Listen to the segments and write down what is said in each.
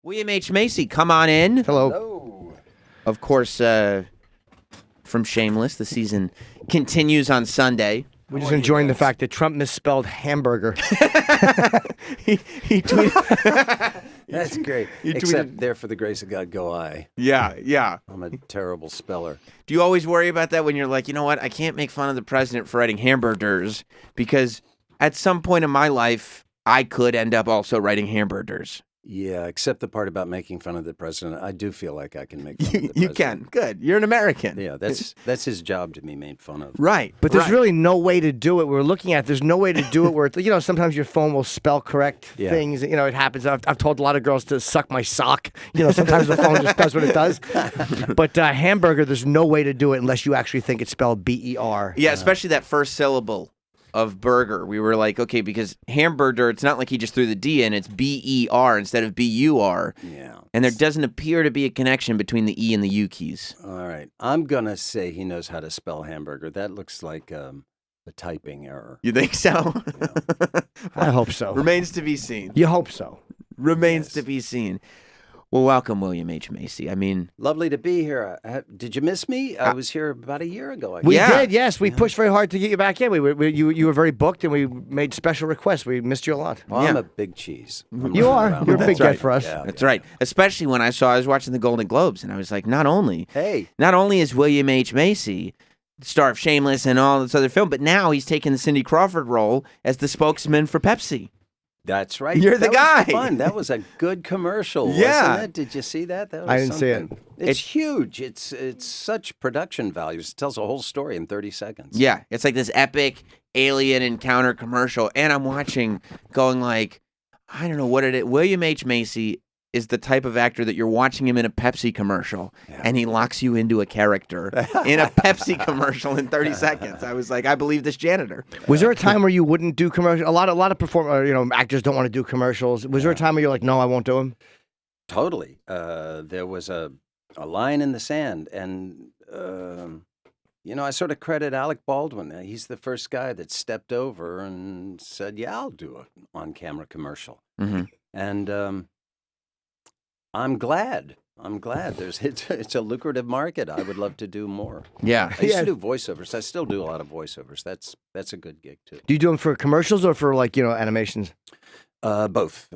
William H. Macy, come on in. Hello. Hello. Of course, from Shameless, the season continues on Sunday. We're just enjoying the fact that Trump misspelled hamburger. he tweeted. That's great. Except there for the grace of God go I. Yeah. I'm a terrible speller. Do you always worry about that when you're like, you know what, I can't make fun of the president for writing hamburgers because at some point in my life, I could end up also writing hamburgers. Yeah, except the part about making fun of the president. I do feel like I can make fun of the president. You can. Good. You're an American. Yeah, that's his job to be made fun of. Right. But there's really no way to do it. We're looking at there's no way to do it where, sometimes your phone will spell correct things. It happens. I've told a lot of girls to suck my sock. Sometimes the phone just does what it does. But hamburger, there's no way to do it unless you actually think it's spelled B-E-R. Yeah, especially that first syllable of burger. We were like, okay, because hamburger, it's not like he just threw the D in, it's B-E-R instead of B-U-R. Yeah. And there doesn't appear to be a connection between the E and the U keys. All right. I'm going to say he knows how to spell hamburger. That looks like a typing error. You think so? Yeah. I hope so. Remains to be seen. You hope so. Remains to be seen. Well, welcome, William H. Macy. I mean, Lovely to be here. Did you miss me? I was here about a year ago. I We guess. did, yes. We pushed very hard to get you back in. You were very booked, and we made special requests. We missed you a lot. Well, I'm a big cheese. You are. You're a big get for us. Yeah, that's right. Especially when I was watching the Golden Globes, and I was like, not only is William H. Macy the star of Shameless and all this other film, but now he's taking the Cindy Crawford role as the spokesman for Pepsi. That's right. You're the guy. Was fun. That was a good commercial, Yeah. wasn't it? Did you see that? That was I didn't see it. It's huge. It's such production values. It tells a whole story in 30 seconds. Yeah, it's like this epic alien encounter commercial, and I'm watching, going like, I don't know what it is. William H. Macy is the type of actor that you're watching him in a Pepsi commercial, and he locks you into a character in a Pepsi commercial in 30 seconds. I was like, I believe this janitor. Was there a time where you wouldn't do commercials? A lot of actors don't want to do commercials. Was there a time where you're like, no, I won't do them? Totally. There was a line in the sand, and I sort of credit Alec Baldwin. He's the first guy that stepped over and said, "Yeah, I'll do an on-camera commercial." Mm-hmm. And I'm glad. It's a lucrative market. I would love to do more. Yeah. I used to do voiceovers. I still do a lot of voiceovers. That's a good gig too. Do you do them for commercials or for animations? Both.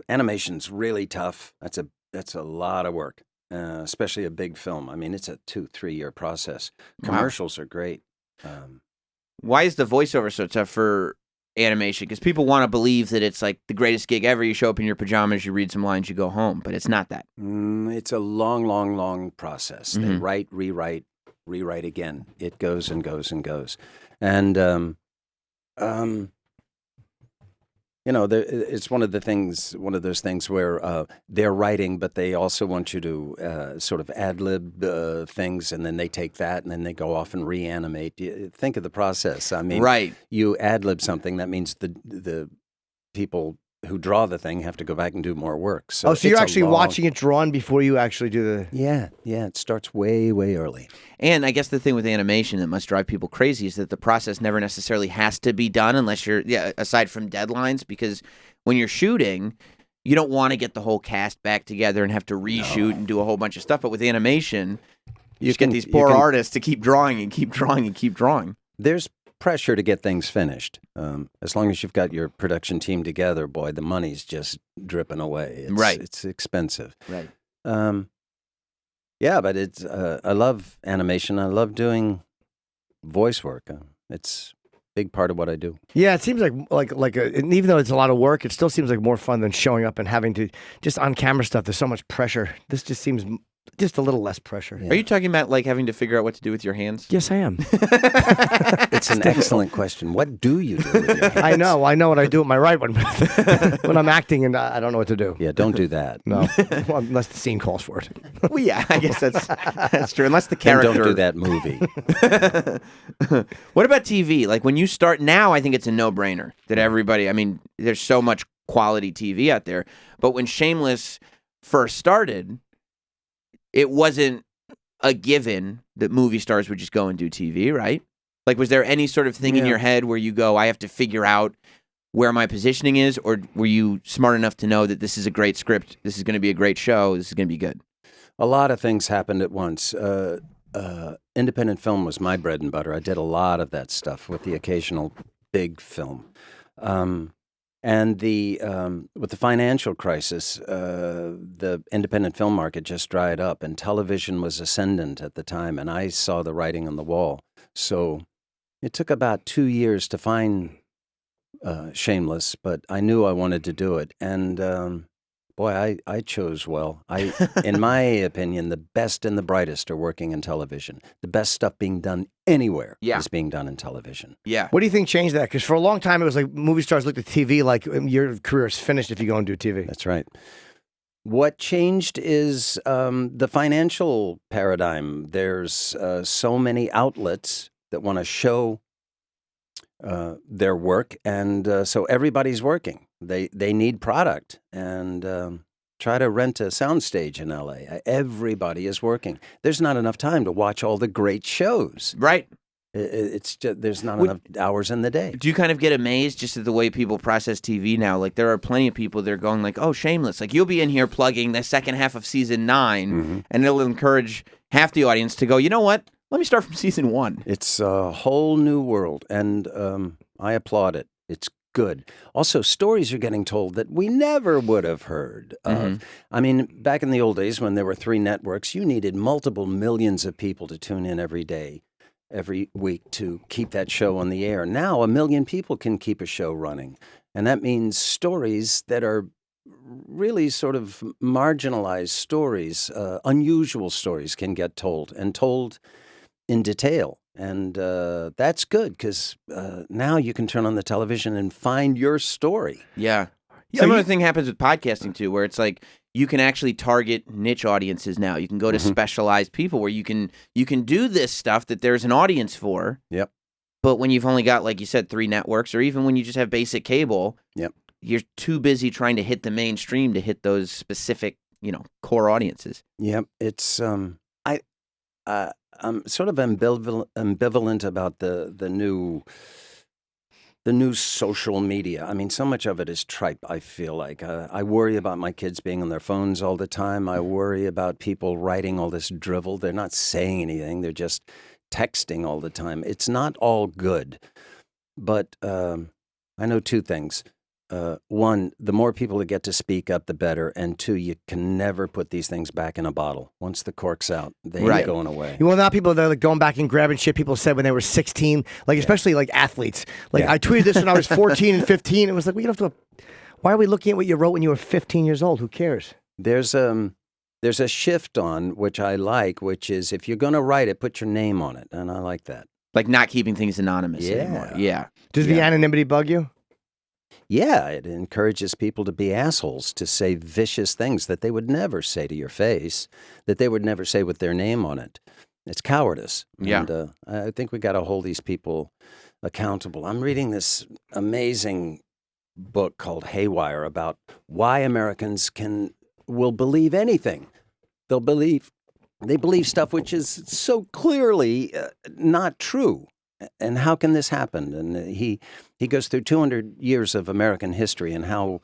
Animation's really tough. That's a lot of work, especially a big film. I mean, it's a 2-3 year process. Commercials are great. Why is the voiceover so tough for animation? Because people want to believe that it's like the greatest gig ever. You show up in your pajamas, you read some lines, you go home, but it's not that. It's a long process. Mm-hmm. They write, rewrite again. It goes and goes and goes. And, it's one of those things where they're writing, but they also want you to sort of ad-lib things, and then they take that, and then they go off and reanimate. Think of the process. I mean, Right. You ad-lib something, that means the people who draw the thing have to go back and do more work. So you're actually watching it drawn before you actually do the... Yeah, it starts way early. And I guess the thing with animation that must drive people crazy is that the process never necessarily has to be done unless you're, aside from deadlines, because when you're shooting, you don't want to get the whole cast back together and have to reshoot and do a whole bunch of stuff. But with animation, you just get these poor artists to keep drawing and keep drawing and keep drawing. There's pressure to get things finished. As long as you've got your production team together, boy, the money's just dripping away. It's expensive. Right. Yeah, but it's I love animation. I love doing voice work. It's a big part of what I do. Yeah, it seems and even though it's a lot of work, it still seems like more fun than showing up and having to just on camera stuff. There's so much pressure. This just seems just a little less pressure. Yeah. Are you talking about like having to figure out what to do with your hands? Yes, I am. It's an excellent question. What do you do with your hands? I know what I do with my right one when I'm acting and I don't know what to do. Yeah, don't do that. No, well, unless the scene calls for it. Well, yeah, I guess that's true. Unless the character. And don't do that movie. What about TV? Like when you start now, I think it's a no-brainer that everybody. I mean, there's so much quality TV out there. But when Shameless first started, it wasn't a given that movie stars would just go and do TV, right? Like, was there any sort of thing in your head where you go, I have to figure out where my positioning is, or were you smart enough to know that this is a great script, this is going to be a great show, this is going to be good? A lot of things happened at once. Independent film was my bread and butter. I did a lot of that stuff with the occasional big film. And with the financial crisis, the independent film market just dried up, and television was ascendant at the time, and I saw the writing on the wall. So it took about 2 years to find Shameless, but I knew I wanted to do it. And boy, I chose well. In my opinion, the best and the brightest are working in television. The best stuff being done anywhere is being done in television. Yeah. What do you think changed that? Because for a long time, it was like movie stars looked at TV like your career is finished if you go and do TV. That's right. What changed is the financial paradigm. There's so many outlets that want to show their work, and so everybody's working. They need product, and try to rent a soundstage in LA. Everybody is working. There's not enough time to watch all the great shows. Right. It's just, there's not enough hours in the day. Do you kind of get amazed just at the way people process TV now? Like, there are plenty of people that are going like, oh, Shameless. Like, you'll be in here plugging the second half of season 9, and it'll encourage half the audience to go, you know what? Let me start from season 1. It's a whole new world, and I applaud it. It's good. Also, stories are getting told that we never would have heard of. I mean, back in the old days when there were 3 networks, you needed multiple millions of people to tune in every day, every week to keep that show on the air. Now, 1 million people can keep a show running, and that means stories that are really sort of marginalized stories, unusual stories can get told, and told in detail. And that's good, because now you can turn on the television and find your story. Yeah. Similar thing happens with podcasting, too, where it's like you can actually target niche audiences now. You can go to specialized people where you can do this stuff that there's an audience for. Yep. But when you've only got, like you said, 3 networks, or even when you just have basic cable, you're too busy trying to hit the mainstream to hit those specific, core audiences. Yep. It's I'm sort of ambivalent about the new social media. I mean, so much of it is tripe, I feel like. I worry about my kids being on their phones all the time. I worry about people writing all this drivel. They're not saying anything. They're just texting all the time. It's not all good. But I know 2 things. 1, the more people that get to speak up, the better. And 2, you can never put these things back in a bottle. Once the cork's out, they ain't going away. Well, now people, they're like going back and grabbing shit people said when they were 16, like especially like athletes. Like I tweeted this when I was 14 and 15. It was like, why are we looking at what you wrote when you were 15 years old? Who cares? There's a shift on, which I like, which is if you're going to write it, put your name on it. And I like that. Like not keeping things anonymous anymore. Yeah. Does the anonymity bug you? Yeah, it encourages people to be assholes, to say vicious things that they would never say to your face, that they would never say with their name on it. It's cowardice. Yeah. And I think we got to hold these people accountable. I'm reading this amazing book called Haywire about why Americans will believe anything. They believe stuff which is so clearly not true. And how can this happen? And he goes through 200 years of American history and how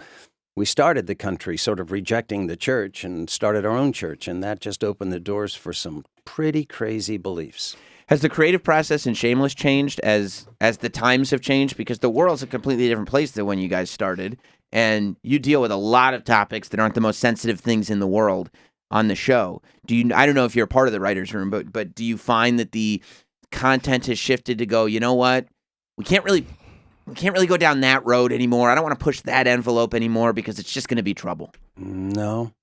we started the country sort of rejecting the church and started our own church. And that just opened the doors for some pretty crazy beliefs. Has the creative process in Shameless changed as the times have changed? Because the world's a completely different place than when you guys started. And you deal with a lot of topics that aren't the most sensitive things in the world on the show. I don't know if you're a part of the writer's room, but do you find that the content has shifted to go, you know what? We can't really go down that road anymore. I don't want to push that envelope anymore because it's just going to be trouble. No.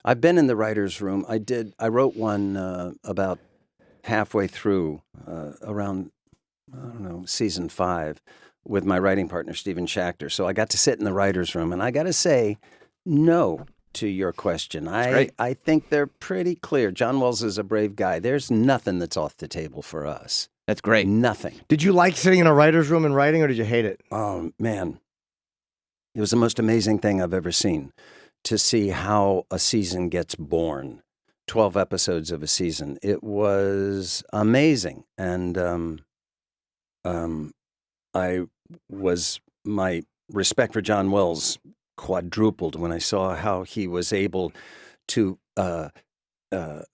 I've been in the writer's room. I wrote one about halfway through, around, I don't know, season 5 with my writing partner, Stephen Schachter. So I got to sit in the writer's room, and I got to say no to your question. I think they're pretty clear. John Wells is a brave guy. There's nothing that's off the table for us. That's great. Nothing. Did you like sitting in a writer's room and writing, or did you hate it? Oh, man. It was the most amazing thing I've ever seen, to see how a season gets born. 12 episodes of a season. It was amazing. And my respect for John Wells quadrupled when I saw how he was able to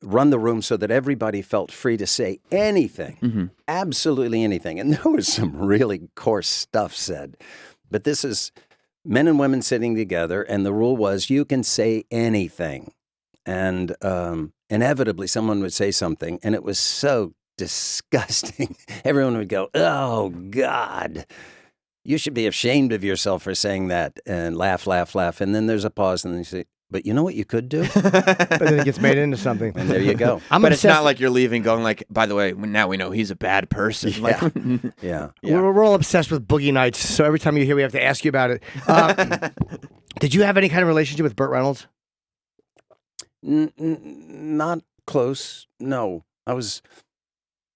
run the room so that everybody felt free to say anything, absolutely anything. And there was some really coarse stuff said. But this is men and women sitting together, and the rule was you can say anything. And inevitably someone would say something, and it was so disgusting. Everyone would go, "Oh, God. You should be ashamed of yourself for saying that," and laugh, laugh, laugh. And then there's a pause, and then you say, "But you know what you could do?" But then it gets made into something. And there you go. But it's not like you're leaving going like, by the way, now we know he's a bad person. Yeah. Like, Yeah. We're all obsessed with Boogie Nights, so every time you're here, we have to ask you about it. Did you have any kind of relationship with Burt Reynolds? Not close. No, I was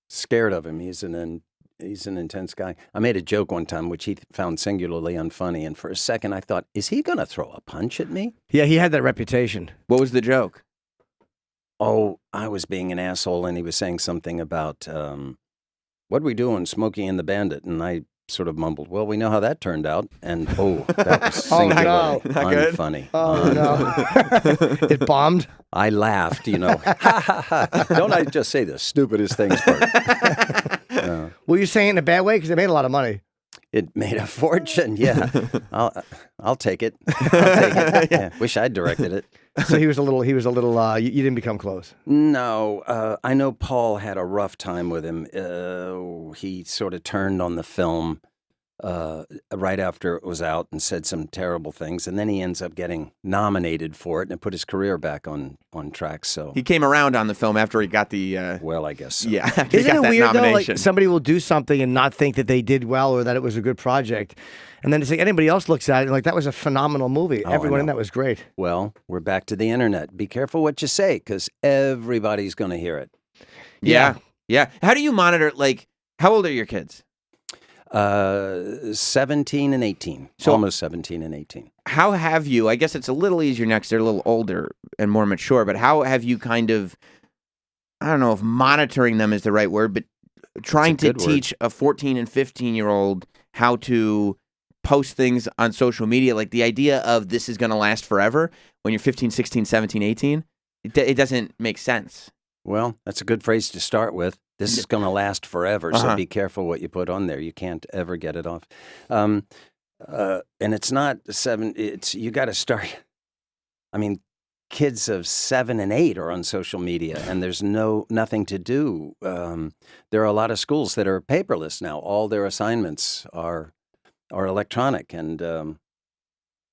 scared of him. He's an intense guy. I made a joke one time, which he found singularly unfunny. And for a second, I thought, is he going to throw a punch at me? Yeah, he had that reputation. what was the joke? Oh, I was being an asshole, and he was saying something about, what are we doing, Smokey and the Bandit? And I sort of mumbled, well, we know how that turned out. And, that was singularly no. Not good? unfunny. Oh, no. It bombed? I laughed, ha, ha, ha. Don't I just say the stupidest things, Bert? Were you saying it in a bad way? Because they made a lot of money. It made a fortune, yeah. I'll take it. I'll take it. Yeah. Wish I'd directed it. So he was a little. You didn't become close. No, I know Paul had a rough time with him. He sort of turned on the film right after it was out and said some terrible things, and then he ends up getting nominated for it, and it put his career back on track. So He came around on the film after he got the. well, I guess so. Yeah, after he Isn't got it that weird though? nomination. Like somebody will do something and not think that they did well or that it was a good project, and then it's like anybody else looks at it and like that was a phenomenal movie. Oh, Everyone in know. that was great. Well, we're back to the internet. Be careful what you say, because everybody's going to hear it. Yeah. How do you monitor? Like, how old are your kids? 17 and 18. So- Almost 17 and 18. How have you? I guess it's a little easier next. They're a little older and more mature. But how have you kind of? I don't know if monitoring them is the right word, but trying to good word. teach a 14 and 15-year-old how to post things on social media, like the idea of this is going to last forever when you're 15, 16, 17, 18, it doesn't make sense. Well, that's a good phrase to start with. This is going to last forever, so Uh-huh. be careful what you put on there. You can't ever get it off. And it's not you got to start. I mean, kids of 7 and 8 are on social media, and there's nothing to do. There are a lot of schools that are paperless now. All their assignments are electronic, and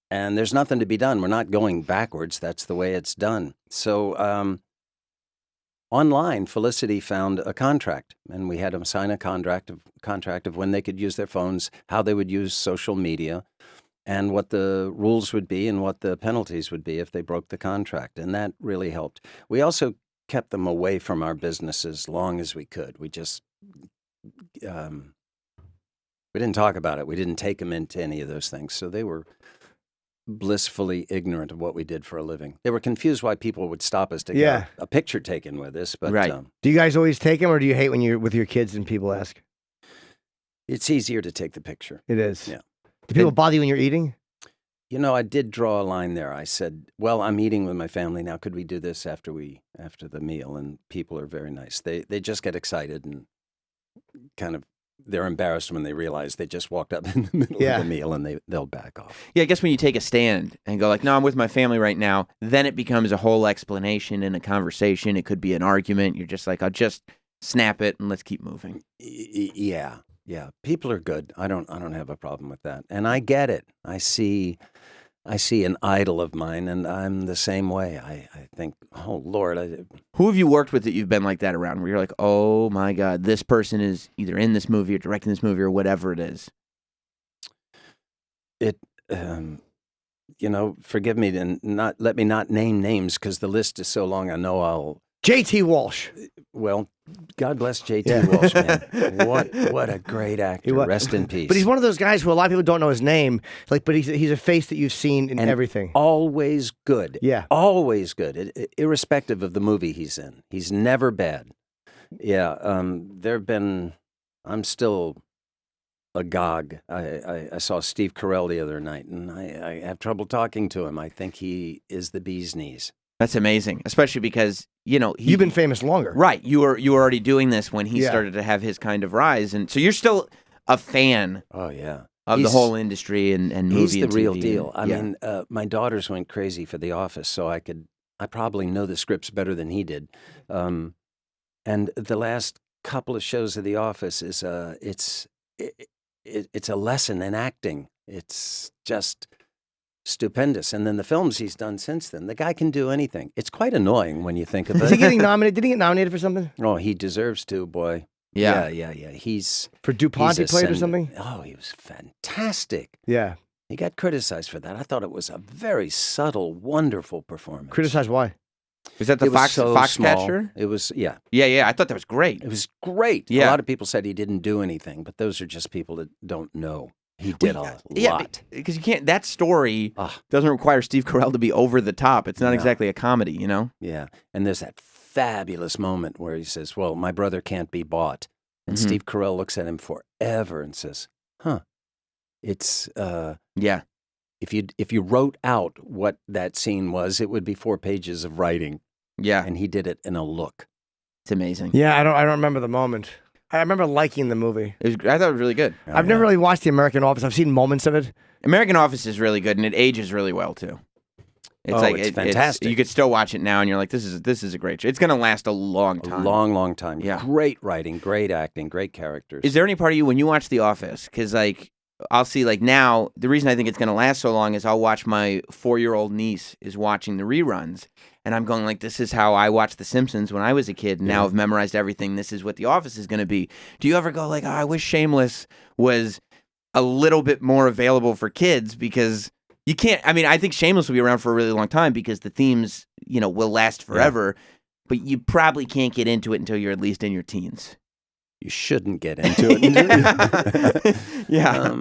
there's nothing to be done. We're not going backwards. That's the way it's done. So online, Felicity found a contract, and we had them sign a contract of when they could use their phones, how they would use social media, and what the rules would be and what the penalties would be if they broke the contract. And that really helped. We also kept them away from our business as long as we could. We just we didn't talk about it. We didn't take them into any of those things. So they were blissfully ignorant of what we did for a living. They were confused why people would stop us to get a picture taken with us. But Right. Do you guys always take them, or do you hate when you're with your kids and people ask? it's easier to take the picture. It is. Yeah. Do people bother you when you're eating? I did draw a line there. I said, well, I'm eating with my family now. Could we do this after the meal? And people are very nice. They just get excited and kind of, they're embarrassed when they realize they just walked up in the middle of the meal, and they'll back off. Yeah, I guess when you take a stand and go like, no, I'm with my family right now, then it becomes a whole explanation and a conversation. It could be an argument. You're just like, I'll just snap it and let's keep moving. Yeah. People are good. I don't have a problem with that. And I get it. I see an idol of mine, and I'm the same way. I think, oh, Lord. Who have you worked with that you've been like that around, where you're like, oh, my God, this person is either in this movie or directing this movie or whatever it is? Forgive me and let me not name names, because the list is so long. I know I'll. J.T. Walsh. Well, God bless J.T. Walsh, man. What a great actor. Rest in peace. But he's one of those guys who a lot of people don't know his name. But he's a face that you've seen in everything. Always good. Yeah. Always good, irrespective of the movie he's in. He's never bad. Yeah. I'm still agog. I saw Steve Carell the other night, and I have trouble talking to him. I think he is the bee's knees. That's amazing, especially because you've been famous longer, right? You were already doing this when he Yeah. started to have his kind of rise, and so you're still a fan. Oh yeah, of the whole industry and movie. He's the and real TV. deal. I Yeah. mean, my daughters went crazy for The Office, so I probably know the scripts better than he did. And the last couple of shows of The Office is it's a lesson in acting. It's just stupendous. And then the films he's done since then, the guy can do anything. It's quite annoying when you think of Is he it. getting nominated? Did he get nominated for something? Oh, he deserves to, boy. Yeah. Yeah. He's For DuPont, he he's played or ascended. something? Oh, he was fantastic. Yeah. He got criticized for that. I thought it was a very subtle, wonderful performance. Criticized why? Was that the It was Fox so Foxcatcher? small. It was, yeah. Yeah. I thought that was great. It was great. Yeah. A lot of people said he didn't do anything, but those are just people that don't know. He did a lot. Because you can't. That story Ah. doesn't require Steve Carell to be over the top. It's not No. exactly a comedy, you know. Yeah. And there's that fabulous moment where he says, well, my brother can't be bought. And Mhm. Steve Carell looks at him forever and says, huh, it's, Yeah. if you wrote out what that scene was, it would be 4 pages of writing. Yeah. And he did it in a look. It's amazing. Yeah, I don't remember the moment. I remember liking the movie. I thought it was really good. Oh, I've never really watched The American Office. I've seen moments of it. American Office is really good, and it ages really well too. It's fantastic. You could still watch it now, and you're like, this is a great show. It's going to last a long A time. long time. Yeah. Great writing, great acting, great characters. Is there any part of you when you watch The Office? Because like I'll see like now the reason I think it's going to last so long is I'll watch my 4-year-old niece is watching the reruns, and I'm going like, this is how I watched The Simpsons when I was a kid. And now I've memorized everything. This is what The Office is going to be. Do you ever go like, oh, I wish Shameless was a little bit more available for kids because you can't. I mean, I think Shameless will be around for a really long time because the themes, will last forever. But you probably can't get into it until you're at least in your teens. You shouldn't get into it. Yeah.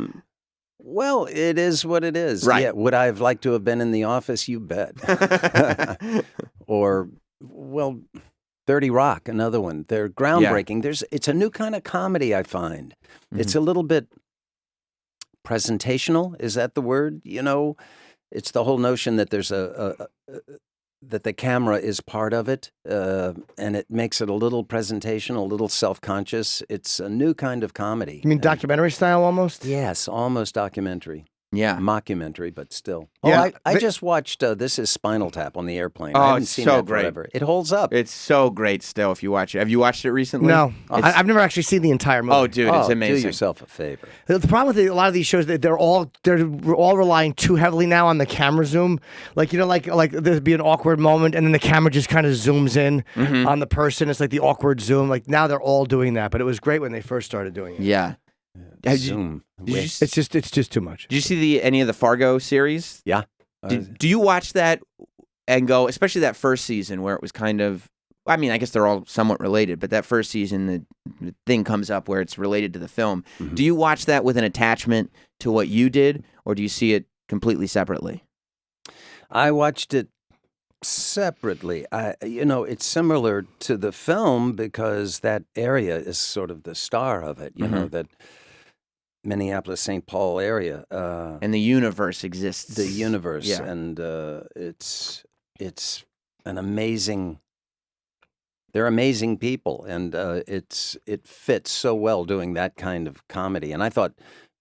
Well, it is what it is. Right. Yeah. Would I have liked to have been in The Office? You bet. Or, 30 Rock, another one. They're groundbreaking. It's a new kind of comedy, I find. It's a little bit presentational. Is that the word? It's the whole notion that there's that the camera is part of it, and it makes it a little presentational, a little self-conscious. It's a new kind of comedy. You mean documentary style almost? Yes, almost documentary. Yeah. Mockumentary, but still. Yeah, I just watched This Is Spinal Tap on the airplane. Oh, I haven't it's seen so that great. forever. It holds up. It's so great still if you watch it. Have you watched it recently? No, It's- I've never actually seen the entire movie. Oh, dude, it's Do amazing. yourself a favor. The problem with a lot of these shows, they're all relying too heavily now on the camera zoom. Like like there'd be an awkward moment, and then the camera just kind of zooms in on the person. It's like the awkward zoom. Like now they're all doing that, but it was great when they first started doing it. Yeah. Have you- Zoom. Did you, It's just too much. did you see any of the Fargo series? Yeah. Do you watch that and go, especially that first season where it was kind of, I mean, I guess they're all somewhat related, but that first season, the thing comes up where it's related to the film. Mhm. Do you watch that with an attachment to what you did, or do you see it completely separately? I watched it separately. It's similar to the film because that area is sort of the star of it. That Minneapolis, St. Paul area. And the universe exists. The universe, Yeah. and it's an amazing. They're amazing people, and it fits so well doing that kind of comedy. And I thought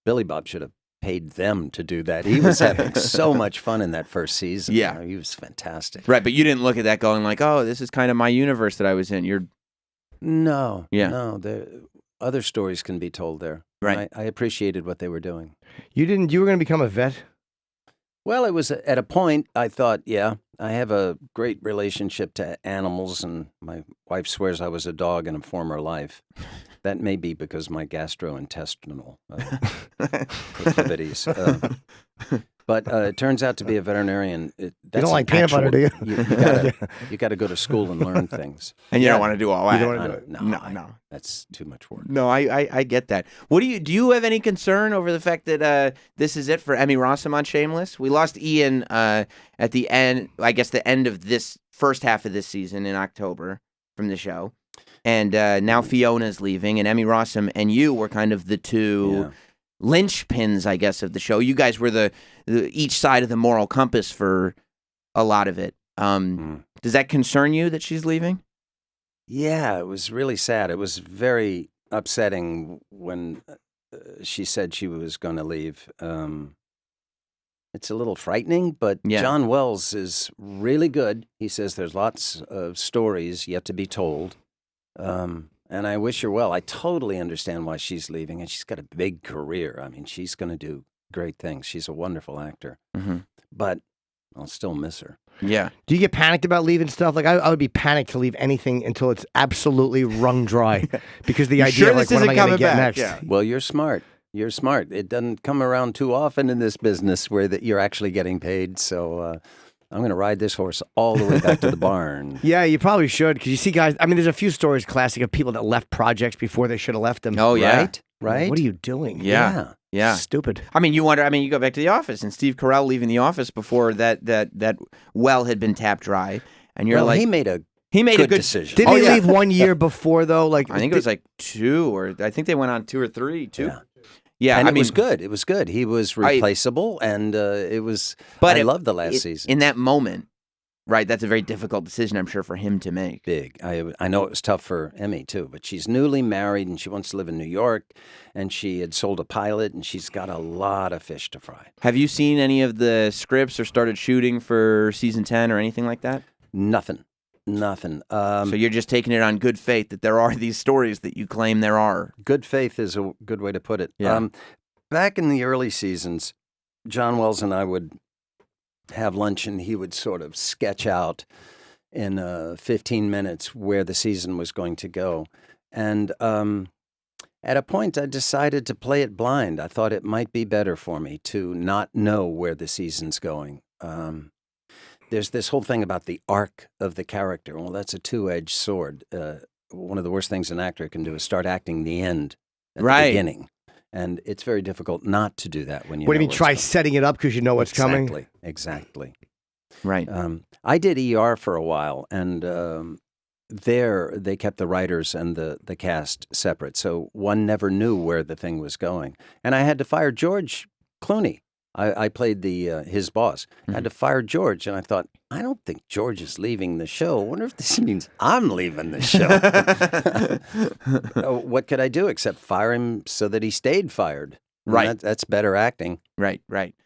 Billy Bob should have paid them to do that. He was having so much fun in that first season. Yeah. He was fantastic. Right, but you didn't look at that going like, oh, this is kind of my universe that I was in. No, Yeah. no. Other stories can be told there. Right. I appreciated what they were doing. You were going to become a vet? Well, it was at a point I thought, yeah, I have a great relationship to animals, and my wife swears I was a dog in a former life. That may be because my gastrointestinal proclivities. But it turns out to be a veterinarian. You don't like peanut butter, do you? You got to go to school and learn things. And you don't want to do all that. You don't wanna do it. No. That's too much work. No, I get that. Do you have any concern over the fact that this is it for Emmy Rossum on Shameless? We lost Ian at the end, I guess the end of this first half of this season in October from the show. And now Fiona's leaving, and Emmy Rossum and you were kind of the two linchpins, I guess, of the show. You guys were the each side of the moral compass for a lot of it. Does that concern you that she's leaving? Yeah, it was really sad. It was very upsetting when she said she was going to leave. It's a little frightening, but Yeah. John Wells is really good. He says there's lots of stories yet to be told. And I wish her well. I totally understand why she's leaving, and she's got a big career. I mean, she's going to do great things. She's a wonderful actor. But I'll still miss her. Yeah. Do you get panicked about leaving stuff? Like I would be panicked to leave anything until it's absolutely wrung dry, because the idea, sure like, this what am I isn't going to coming get back? next? Yeah. Well, you're smart. You're smart. It doesn't come around too often in this business where that you're actually getting paid. So I'm going to ride this horse all the way back to the barn. Yeah, you probably should, because you see guys. I mean, there's a few stories classic of people that left projects before they should have left them. Oh yeah. Right? What are you doing? Yeah. Yeah. Stupid. I mean, you wonder. I mean, you go back to The Office and Steve Carell leaving The Office before that well had been tapped dry, and you're Well, like, he made a good decision. Didn't he leave 1 year before though? Like I think it was like 2, or I think they went on 2 or 3. 2. Yeah. Yeah, And I it mean, was good. It was good. He was replaceable, and it was. But I loved the last season. In that moment, right? That's a very difficult decision, I'm sure, for him to make. Big. I know it was tough for Emmy too, but she's newly married and she wants to live in New York, and she had sold a pilot, and she's got a lot of fish to fry. Have you seen any of the scripts or started shooting for season 10 or anything like that? Nothing. So you're just taking it on good faith that there are these stories that you claim there are. Good faith is a good way to put it. Yeah. Back in the early seasons, John Wells and I would have lunch, and he would sort of sketch out in 15 minutes where the season was going to go. And at a point, I decided to play it blind. I thought it might be better for me to not know where the season's going. There's this whole thing about the arc of the character. Well, that's a two-edged sword. One of the worst things an actor can do is start acting the end at the beginning. And it's very difficult not to do that when you What do you know mean? what's Try coming. setting it up because you know what's coming. Exactly. Right. I did ER for a while, and there they kept the writers and the cast separate, so one never knew where the thing was going. And I had to fire George Clooney. I played his boss. I had to fire George, and I thought, I don't think George is leaving the show. I wonder if this means I'm leaving the show. What could I do except fire him so that he stayed fired? I mean, Right. that's better acting. Right.